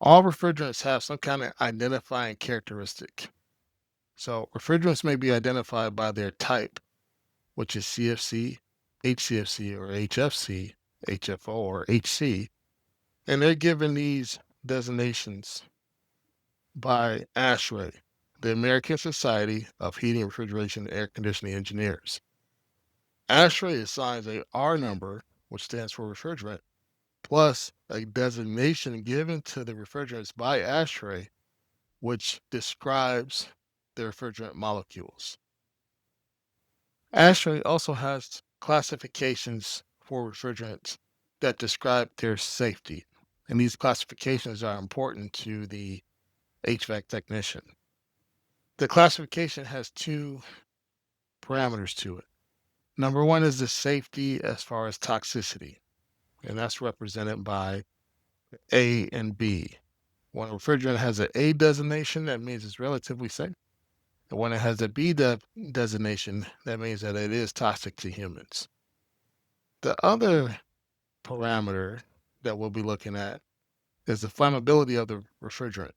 All refrigerants have some kind of identifying characteristic. So refrigerants may be identified by their type, which is CFC, HCFC, or HFC, HFO, or HC, and they're given these designations by ASHRAE, the American Society of Heating, Refrigeration, and Air Conditioning Engineers. ASHRAE assigns a R number, which stands for refrigerant, plus a designation given to the refrigerants by ASHRAE, which describes the refrigerant molecules. ASHRAE also has classifications for refrigerants that describe their safety, and these classifications are important to the HVAC technician. The classification has two parameters to it. Number one is the safety as far as toxicity, and that's represented by A and B. When a refrigerant has an A designation, that means it's relatively safe. And when it has a B designation, that means that it is toxic to humans. The other parameter that we'll be looking at is the flammability of the refrigerant,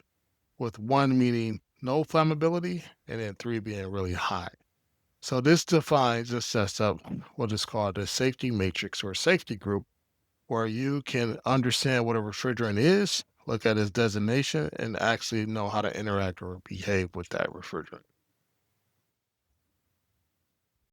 with 1 meaning no flammability and then 3 being really high. So this sets up what is called a safety matrix or safety group, where you can understand what a refrigerant is, look at its designation, and actually know how to interact or behave with that refrigerant.